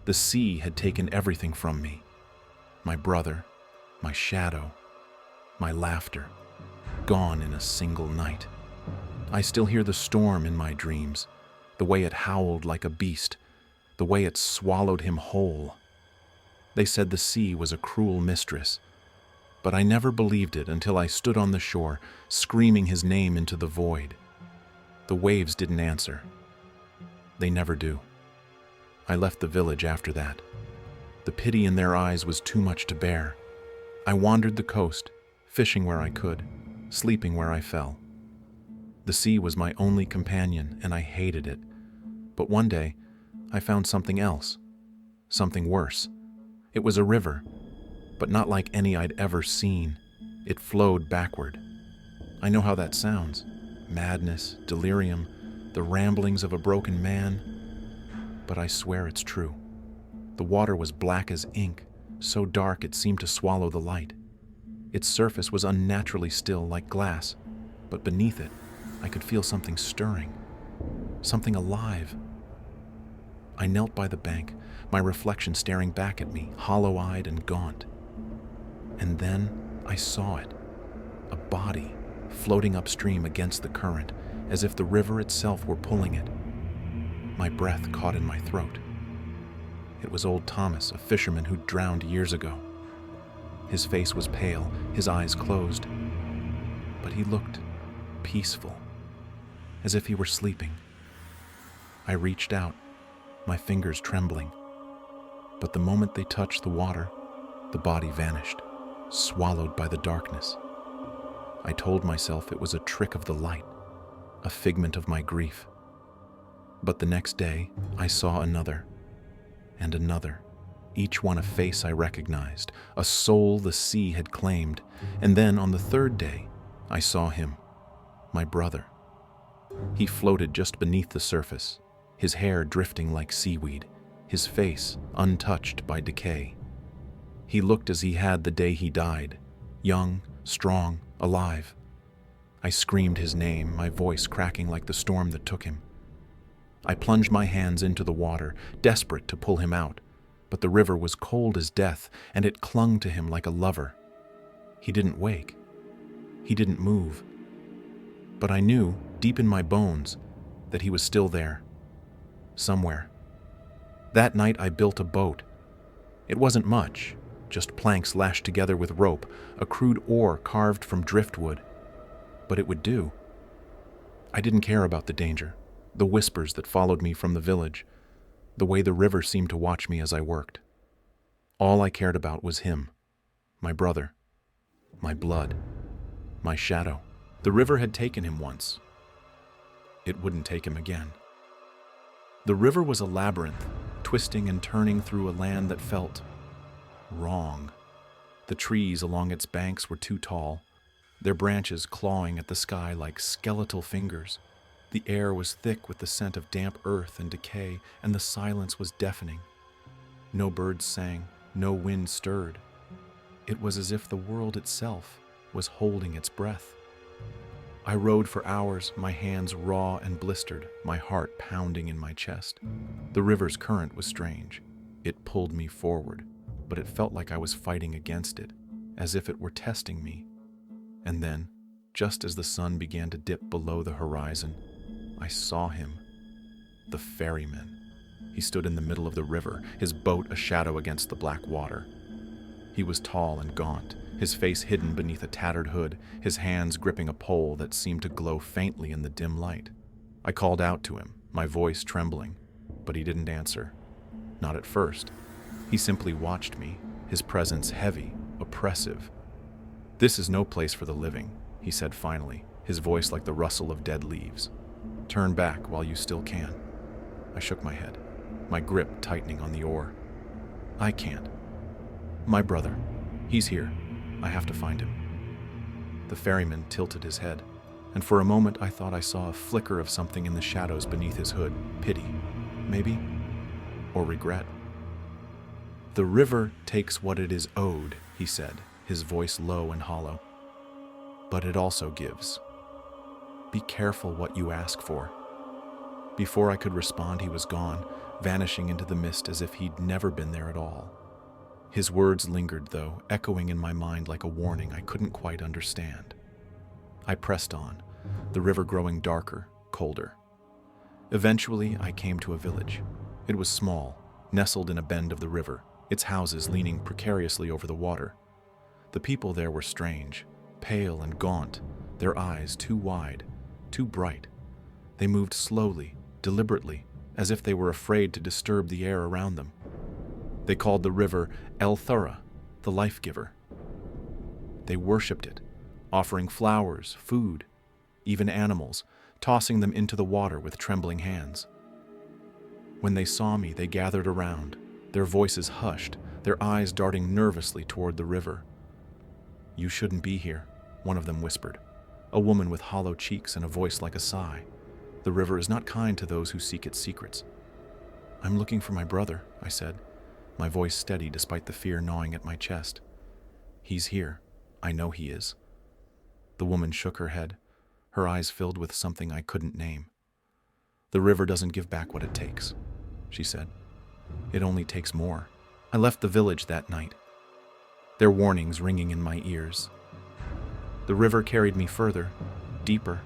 The sea had taken everything from me. My brother, my shadow, my laughter, gone in a single night. I still hear the storm in my dreams, the way it howled like a beast, the way it swallowed him whole. They said the sea was a cruel mistress, but I never believed it until I stood on the shore, screaming his name into the void. The waves didn't answer. They never do. I left the village after that. The pity in their eyes was too much to bear. I wandered the coast, fishing where I could, sleeping where I fell. The sea was my only companion, and I hated it. But one day, I found something else, something worse. It was a river, but not like any I'd ever seen. It flowed backward. I know how that sounds. Madness, delirium, the ramblings of a broken man. But I swear it's true. The water was black as ink, so dark it seemed to swallow the light. Its surface was unnaturally still like glass, but beneath it, I could feel something stirring, something alive. I knelt by the bank, my reflection staring back at me, hollow-eyed and gaunt. And then I saw it, a body floating upstream against the current, as if the river itself were pulling it. My breath caught in my throat. It was old Thomas, a fisherman who'd drowned years ago. His face was pale, his eyes closed, but he looked peaceful, as if he were sleeping. I reached out, my fingers trembling, but the moment they touched the water, the body vanished, swallowed by the darkness. I told myself it was a trick of the light, a figment of my grief. But the next day, I saw another, and another, each one a face I recognized, a soul the sea had claimed. And then on the third day, I saw him, my brother. He floated just beneath the surface, his hair drifting like seaweed, his face untouched by decay. He looked as he had the day he died, young, strong, alive. I screamed his name, my voice cracking like the storm that took him. I plunged my hands into the water, desperate to pull him out, but the river was cold as death, and it clung to him like a lover. He didn't wake. He didn't move. But I knew, deep in my bones, that he was still there. Somewhere. That night I built a boat. It wasn't much, just planks lashed together with rope, a crude oar carved from driftwood. But it would do. I didn't care about the danger, the whispers that followed me from the village, the way the river seemed to watch me as I worked. All I cared about was him, my brother, my blood, my shadow. The river had taken him once. It wouldn't take him again. The river was a labyrinth, twisting and turning through a land that felt wrong. The trees along its banks were too tall, their branches clawing at the sky like skeletal fingers. The air was thick with the scent of damp earth and decay, and the silence was deafening. No birds sang, no wind stirred. It was as if the world itself was holding its breath. I rowed for hours, my hands raw and blistered, my heart pounding in my chest. The river's current was strange. It pulled me forward, but it felt like I was fighting against it, as if it were testing me. And then, just as the sun began to dip below the horizon, I saw him, the Ferryman. He stood in the middle of the river, his boat a shadow against the black water. He was tall and gaunt, his face hidden beneath a tattered hood, his hands gripping a pole that seemed to glow faintly in the dim light. I called out to him, my voice trembling, but he didn't answer. Not at first. He simply watched me, his presence heavy, oppressive. "This is no place for the living," he said finally, his voice like the rustle of dead leaves. "Turn back while you still can." I shook my head, my grip tightening on the oar. "I can't. My brother, he's here. I have to find him." The ferryman tilted his head, and for a moment I thought I saw a flicker of something in the shadows beneath his hood. Pity, maybe, or regret. "The river takes what it is owed," he said, his voice low and hollow. "But it also gives. Be careful what you ask for." Before I could respond, he was gone, vanishing into the mist as if he'd never been there at all. His words lingered, though, echoing in my mind like a warning I couldn't quite understand. I pressed on, the river growing darker, colder. Eventually, I came to a village. It was small, nestled in a bend of the river, its houses leaning precariously over the water. The people there were strange, pale and gaunt, their eyes too wide, too bright. They moved slowly, deliberately, as if they were afraid to disturb the air around them. They called the river El Thura, the life-giver. They worshipped it, offering flowers, food, even animals, tossing them into the water with trembling hands. When they saw me, they gathered around, their voices hushed, their eyes darting nervously toward the river. "You shouldn't be here," one of them whispered, a woman with hollow cheeks and a voice like a sigh. "The river is not kind to those who seek its secrets." "I'm looking for my brother," I said, my voice steady despite the fear gnawing at my chest. "He's here. I know he is." The woman shook her head, her eyes filled with something I couldn't name. "The river doesn't give back what it takes," she said. "It only takes more." I left the village that night, their warnings ringing in my ears. The river carried me further, deeper,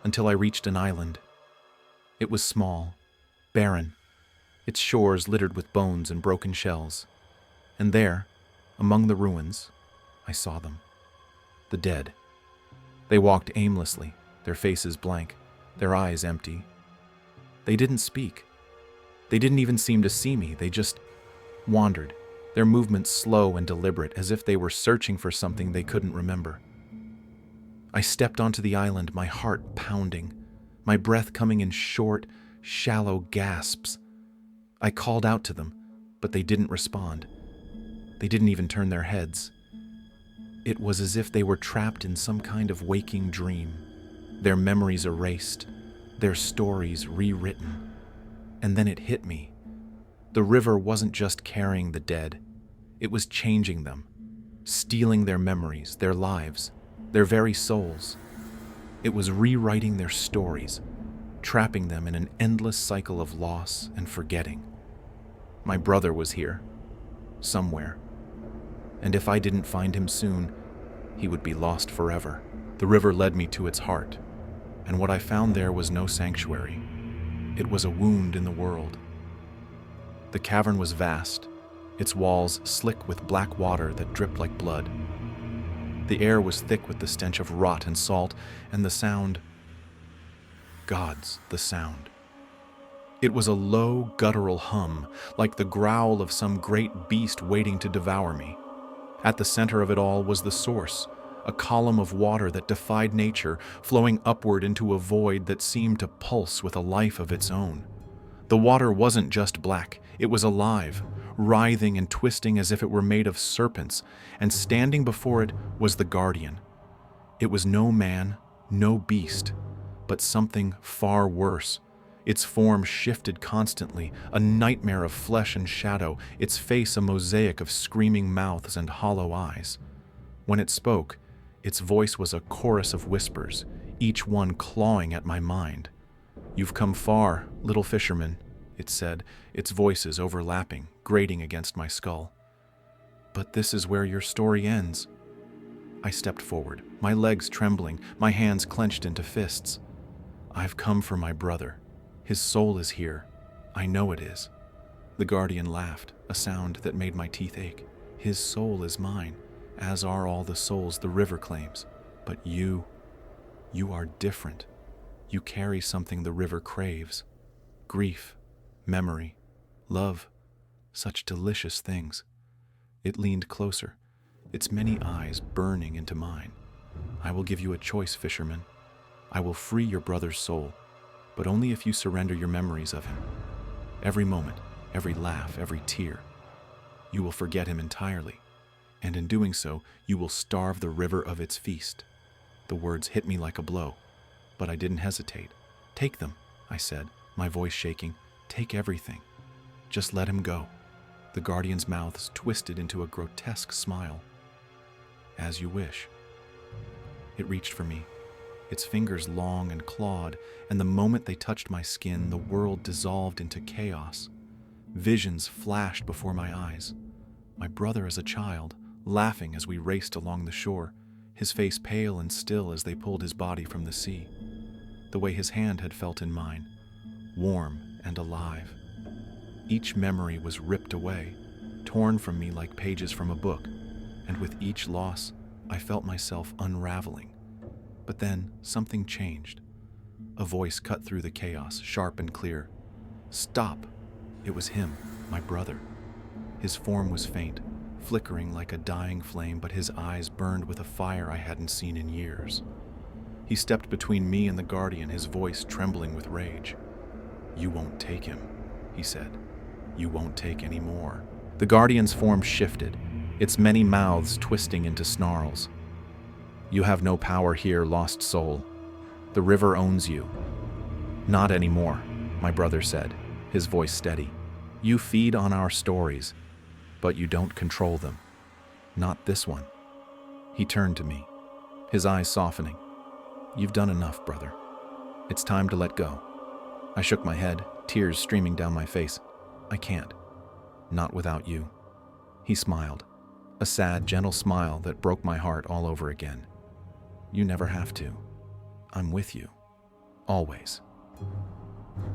until I reached an island. It was small, barren, its shores littered with bones and broken shells. And there, among the ruins, I saw them. The dead. They walked aimlessly, their faces blank, their eyes empty. They didn't speak. They didn't even seem to see me. They just wandered, their movements slow and deliberate, as if they were searching for something they couldn't remember. I stepped onto the island, my heart pounding, my breath coming in short, shallow gasps. I called out to them, but they didn't respond. They didn't even turn their heads. It was as if they were trapped in some kind of waking dream, their memories erased, their stories rewritten. And then it hit me. The river wasn't just carrying the dead. It was changing them, stealing their memories, their lives, their very souls. It was rewriting their stories, trapping them in an endless cycle of loss and forgetting. My brother was here, somewhere. And if I didn't find him soon, he would be lost forever. The river led me to its heart, and what I found there was no sanctuary. It was a wound in the world. The cavern was vast, its walls slick with black water that dripped like blood. The air was thick with the stench of rot and salt, and the sound, the sound. It was a low, guttural hum, like the growl of some great beast waiting to devour me. At the center of it all was the source, a column of water that defied nature, flowing upward into a void that seemed to pulse with a life of its own. The water wasn't just black, it was alive, writhing and twisting as if it were made of serpents, and standing before it was the guardian. It was no man, no beast, but something far worse. Its form shifted constantly, a nightmare of flesh and shadow, its face a mosaic of screaming mouths and hollow eyes. When it spoke, its voice was a chorus of whispers, each one clawing at my mind. "You've come far, little fisherman," it said, its voices overlapping, grating against my skull. "But this is where your story ends." I stepped forward, my legs trembling, my hands clenched into fists. "I've come for my brother. His soul is here. I know it is." The guardian laughed, a sound that made my teeth ache. "His soul is mine, as are all the souls the river claims. But you are different. You carry something the river craves. Grief, memory, love, such delicious things." It leaned closer, its many eyes burning into mine. "I will give you a choice, fisherman. I will free your brother's soul, but only if you surrender your memories of him. Every moment, every laugh, every tear. You will forget him entirely, and in doing so, you will starve the river of its feast." The words hit me like a blow, but I didn't hesitate. "Take them," I said, my voice shaking. "Take everything. Just let him go." The guardian's mouths twisted into a grotesque smile. "As you wish." It reached for me, its fingers long and clawed, and the moment they touched my skin, the world dissolved into chaos. Visions flashed before my eyes. My brother as a child, laughing as we raced along the shore, his face pale and still as they pulled his body from the sea. The way his hand had felt in mine, warm and alive. Each memory was ripped away, torn from me like pages from a book, and with each loss, I felt myself unraveling. But then something changed. A voice cut through the chaos, sharp and clear. "Stop!" It was him, my brother. His form was faint, flickering like a dying flame, but his eyes burned with a fire I hadn't seen in years. He stepped between me and the Guardian, his voice trembling with rage. "You won't take him," he said. "You won't take any more." The Guardian's form shifted, its many mouths twisting into snarls. "You have no power here, lost soul. The river owns you." "Not anymore," my brother said, his voice steady. "You feed on our stories, but you don't control them. Not this one." He turned to me, his eyes softening. "You've done enough, brother. It's time to let go." I shook my head, tears streaming down my face. "I can't. Not without you." He smiled, a sad, gentle smile that broke my heart all over again. "You never have to. I'm with you. Always."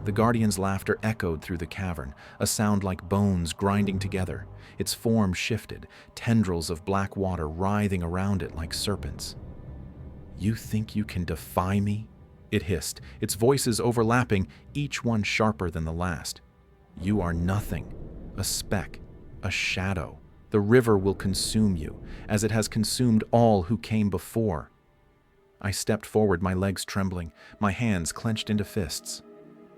The Guardian's laughter echoed through the cavern, a sound like bones grinding together. Its form shifted, tendrils of black water writhing around it like serpents. "You think you can defy me?" it hissed, its voices overlapping, each one sharper than the last. "You are nothing, a speck, a shadow. The river will consume you, as it has consumed all who came before." I stepped forward, my legs trembling, my hands clenched into fists.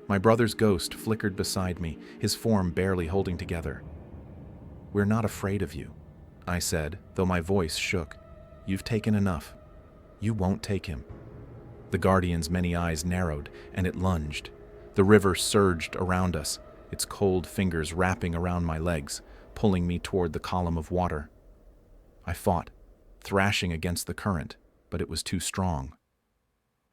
My brother's ghost flickered beside me, his form barely holding together. "We're not afraid of you," I said, though my voice shook. "You've taken enough. You won't take him." The Guardian's many eyes narrowed, and it lunged. The river surged around us, its cold fingers wrapping around my legs, pulling me toward the column of water. I fought, thrashing against the current, but it was too strong.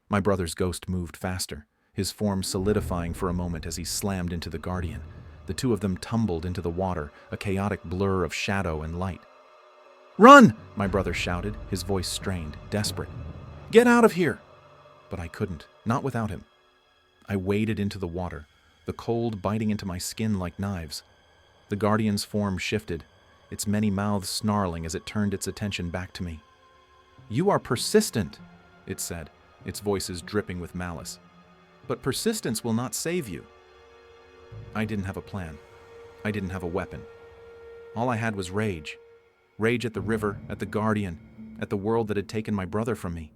My brother's ghost moved faster, his form solidifying for a moment as he slammed into the Guardian. The two of them tumbled into the water, a chaotic blur of shadow and light. "Run!" my brother shouted, his voice strained, desperate. "Get out of here!" But I couldn't, not without him. I waded into the water, the cold biting into my skin like knives. The Guardian's form shifted, its many mouths snarling as it turned its attention back to me. "You are persistent," it said, its voices dripping with malice. "But persistence will not save you." I didn't have a plan. I didn't have a weapon. All I had was rage. Rage at the river, at the Guardian, at the world that had taken my brother from me.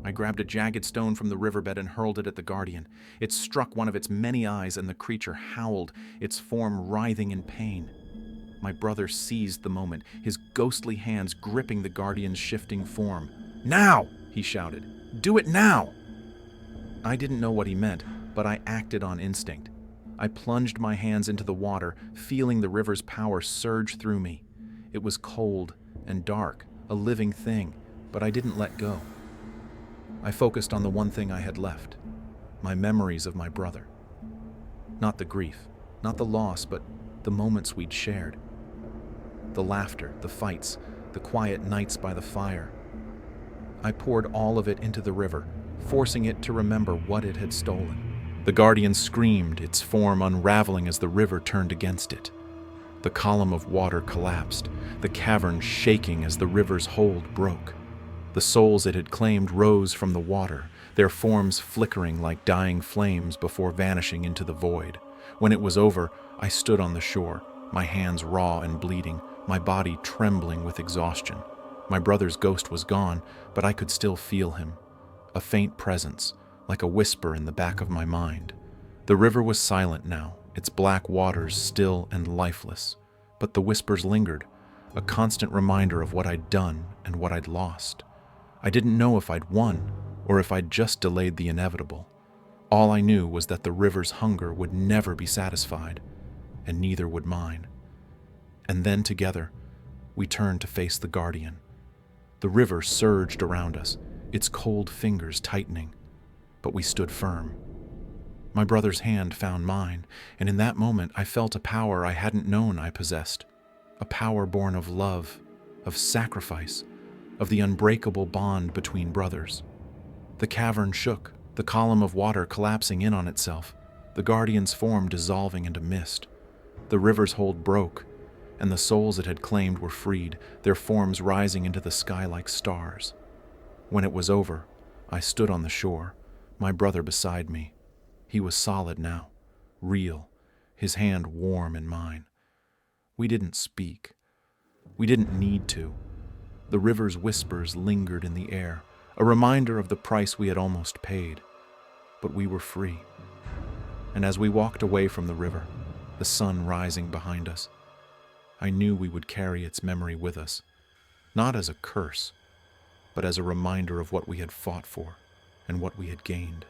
I grabbed a jagged stone from the riverbed and hurled it at the Guardian. It struck one of its many eyes, and the creature howled, its form writhing in pain. My brother seized the moment, his ghostly hands gripping the Guardian's shifting form. "Now!" he shouted. "Do it now!" I didn't know what he meant, but I acted on instinct. I plunged my hands into the water, feeling the river's power surge through me. It was cold and dark, a living thing, but I didn't let go. I focused on the one thing I had left, my memories of my brother. Not the grief, not the loss, but the moments we'd shared. The laughter, the fights, the quiet nights by the fire. I poured all of it into the river, forcing it to remember what it had stolen. The Guardian screamed, its form unraveling as the river turned against it. The column of water collapsed, the cavern shaking as the river's hold broke. The souls it had claimed rose from the water, their forms flickering like dying flames before vanishing into the void. When it was over, I stood on the shore, my hands raw and bleeding, my body trembling with exhaustion. My brother's ghost was gone, but I could still feel him. A faint presence, like a whisper in the back of my mind. The river was silent now, its black waters still and lifeless. But the whispers lingered, a constant reminder of what I'd done and what I'd lost. I didn't know if I'd won, or if I'd just delayed the inevitable. All I knew was that the river's hunger would never be satisfied, and neither would mine. And then together, we turned to face the Guardian. The river surged around us, its cold fingers tightening, but we stood firm. My brother's hand found mine, and in that moment I felt a power I hadn't known I possessed, a power born of love, of sacrifice, of the unbreakable bond between brothers. The cavern shook, the column of water collapsing in on itself, the guardian's form dissolving into mist. The river's hold broke, and the souls it had claimed were freed, their forms rising into the sky like stars. When it was over, I stood on the shore, my brother beside me. He was solid now, real, his hand warm in mine. We didn't speak. We didn't need to. The river's whispers lingered in the air, a reminder of the price we had almost paid. But we were free. And as we walked away from the river, the sun rising behind us, I knew we would carry its memory with us, not as a curse, but as a reminder of what we had fought for and what we had gained.